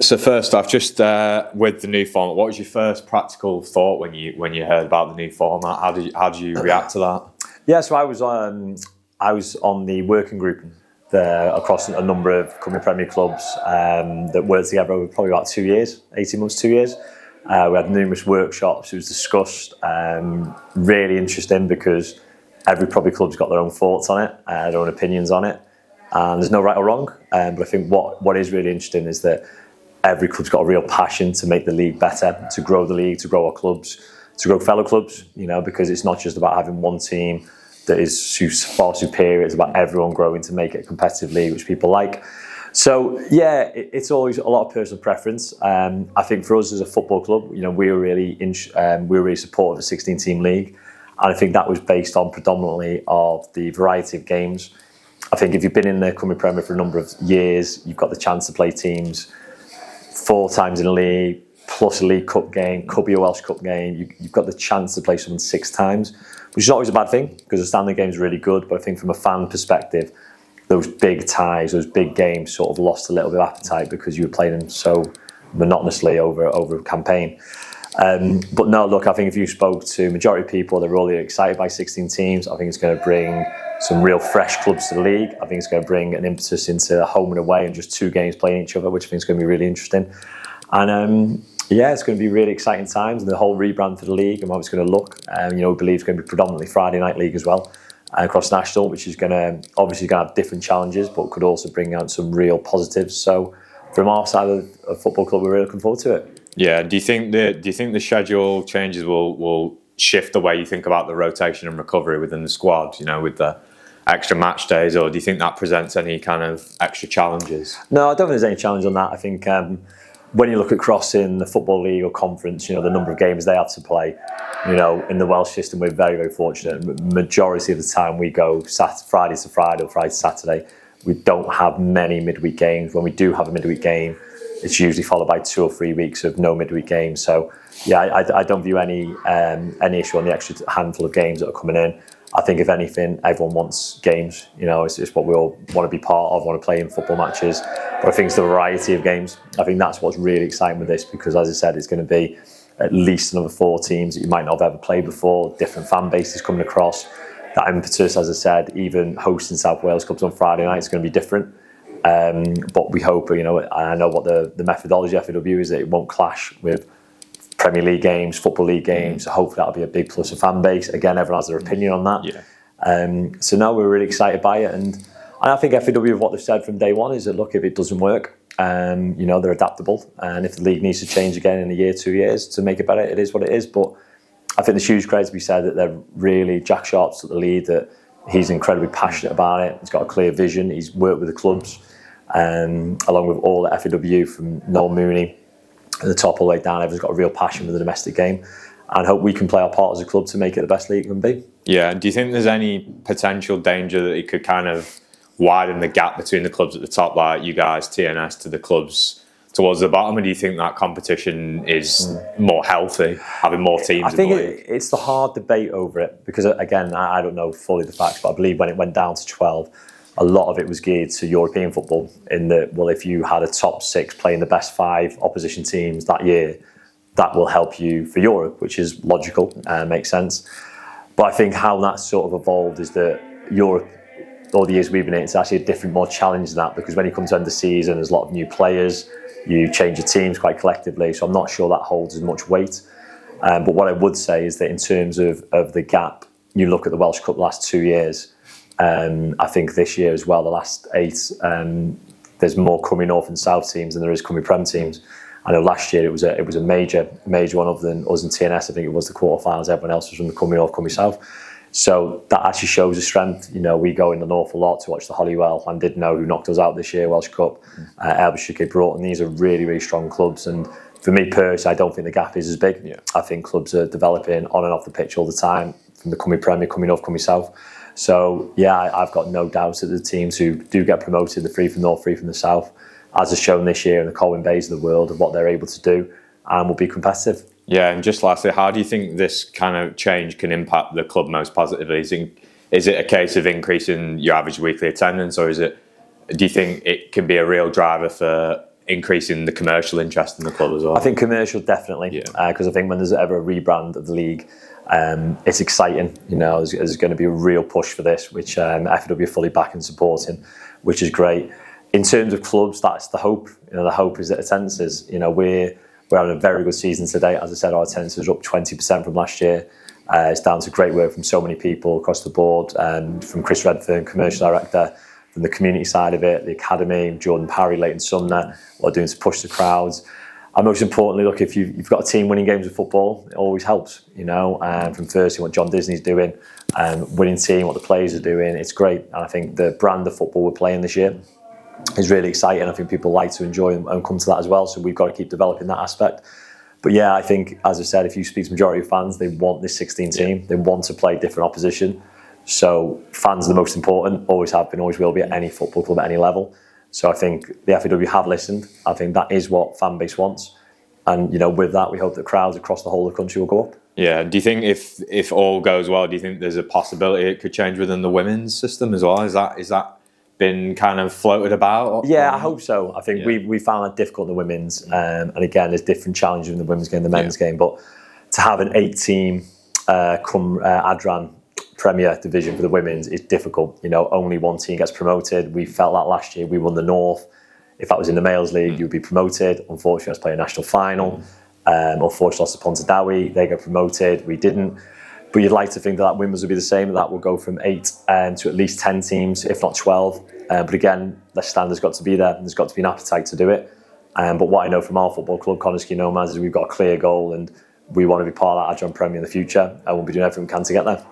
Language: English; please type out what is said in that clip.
So first off, just with the new format, what was your first practical thought when you heard about the new format? How did you react to that? Yeah, so I was on the working group there across a number of Connah Premier clubs that worked together over probably about 2 years, 18 months, 2 years. We had numerous workshops. It was discussed. Really interesting because every Premier club's got their own thoughts on it, their own opinions on it, and there's no right or wrong. But I think what is really interesting is that every club's got a real passion to make the league better, to grow the league, to grow our clubs, to grow fellow clubs, because it's not just about having one team that is far superior. It's about everyone growing to make it a competitive league, which people like. So, yeah, it's always a lot of personal preference. I think for us as a football club, we were really supportive of the 16-team league. And I think that was based on predominantly of the variety of games. I think if you've been in the Connah Premier for a number of years, you've got the chance to play teams 4 times in a league, plus a League Cup game, could be a Welsh Cup game. You've got the chance to play someone 6 times, which is not always a bad thing because the standard game is really good. But I think from a fan perspective, those big ties, those big games sort of lost a little bit of appetite because you were playing them so monotonously over a campaign. But no, look, I think if you spoke to the majority of people, they're really excited by 16 teams. I think it's going to bring some real fresh clubs to the league. I think it's going to bring an impetus into home and away and just 2 games playing each other, which I think is going to be really interesting. And it's going to be really exciting times. And the whole rebrand for the league and how it's going to look. We believe it's going to be predominantly Friday night league as well, across national, which is going to obviously going to have different challenges, but could also bring out some real positives. So from our side of the football club, we're really looking forward to it. Yeah. Do you think the schedule changes will shift the way you think about the rotation and recovery within the squad? With the extra match days, or do you think that presents any kind of extra challenges? No, I don't think there's any challenge on that. I think when you look across in the Football League or Conference, the number of games they have to play, in the Welsh system, we're very, very fortunate. Majority of the time we go Friday to Friday or Friday to Saturday. We don't have many midweek games. When we do have a midweek game, it's usually followed by 2 or 3 weeks of no midweek games. So, yeah, I don't view any issue on the extra handful of games that are coming in. I think if anything, everyone wants games. It's what we all want to be part of, want to play in football matches. But I think it's the variety of games. I think that's what's really exciting with this because, as I said, it's going to be at least another 4 teams that you might not have ever played before, different fan bases coming across. That impetus, as I said, even hosting South Wales Cups on Friday night is going to be different. But we hope, I know what the methodology of FAW is, that it won't clash with Premier League games, Football League games. So hopefully that'll be a big plus of fan base. Again, everyone has their opinion on that. Yeah. So now we're really excited by it. And I think FAW, what they've said from day one is that, look, if it doesn't work, they're adaptable. And if the league needs to change again in a year, 2 years to make it better, it is what it is. But I think there's huge credit to be said that they're really, Jack Sharp's at the lead, that he's incredibly passionate about it. He's got a clear vision. He's worked with the clubs, along with all the FAW from Noel Mooney at the top all the way down. Everyone's got a real passion for the domestic game, and hope we can play our part as a club to make it the best league it can be. Yeah. Do you think there's any potential danger that it could kind of widen the gap between the clubs at the top, like you guys, TNS, to the clubs towards the bottom? And do you think that competition is more healthy, having more teams? I think it's the hard debate over it because, again, I don't know fully the facts, but I believe when it went down to 12, a lot of it was geared to European football in that, well, if you had a top 6 playing the best 5 opposition teams that year, that will help you for Europe, which is logical, makes sense. But I think how that sort of evolved is that Europe, all the years we've been in, it's actually a different, more challenge than that, because when you come to end the season, there's a lot of new players, you change your teams quite collectively, so I'm not sure that holds as much weight. But what I would say is that in terms of the gap, you look at the Welsh Cup the last 2 years, I think this year as well, the last 8, there's more Cumbria North and South teams than there is Cumbria Prem teams. I know last year it was a major one, other than us and TNS. I think it was the quarterfinals. Everyone else was from the Cumbria North, Cumbria South. So that actually shows the strength. We go in the north a lot to watch the Holywell. And did know who knocked us out this year, Welsh Cup, Elbashire, Broughton. These are really, really strong clubs. And for me personally, I don't think the gap is as big. Yeah. I think clubs are developing on and off the pitch all the time, from the Cumbria Premier, Cumbria North, Cumbria South. So, yeah, I've got no doubts that the teams who do get promoted, the 3 from North, 3 from the South, as is shown this year in the Colwyn Bays of the world, of what they're able to do, and will be competitive. Yeah, and just lastly, how do you think this kind of change can impact the club most positively? Is it a case of increasing your average weekly attendance, or do you think it can be a real driver for increasing the commercial interest in the club as well? I think commercial definitely, because I think when there's ever a rebrand of the league, it's exciting. You know, there's going to be a real push for this, which FAW are fully back and supporting, which is great. In terms of clubs, that's the hope. You know, the hope is that attendances. You know, we're having a very good season today. As I said, our attendance is up 20% from last year. It's down to great work from so many people across the board, from Chris Redfern, commercial director, from the community side of it, the academy, Jordan Parry, Leighton Sumner, what are doing to push the crowds. And most importantly, look, if you've got a team winning games of football, it always helps, you know. From firstly what John Disney's doing, winning team, what the players are doing, it's great. And I think the brand of football we're playing this year is really exciting. I think people like to enjoy and come to that as well. So we've got to keep developing that aspect. But yeah, I think, as I said, if you speak to the majority of fans, they want this 16 team. They want to play different opposition. So fans are the most important, always have been, always will be at any football club at any level. So I think the FAW have listened. I think that is what fan base wants. And, you know, with that, we hope that crowds across the whole of the country will go up. Yeah. Do you think if all goes well, do you think there's a possibility it could change within the women's system as well? Is that been kind of floated about? Yeah, I hope so. I think we found that difficult in the women's. And again, there's different challenges in the women's game, the men's game. But to have an 8-team Adran Premier Division for the women's is difficult. You know, only one team gets promoted. We felt that last year. We won the North. If that was in the males' league, you would be promoted. Unfortunately, I was playing a national final. Unfortunately, lost to Pontardawe. They got promoted. We didn't. But you'd like to think that women's would be the same. That will go from 8 to at least 10 teams, if not 12. But again, the standard's got to be there. And there's got to be an appetite to do it. But what I know from our football club, Connah Nomads, is we've got a clear goal and we want to be part of that Adran Premier in the future. And we'll be doing everything we can to get there.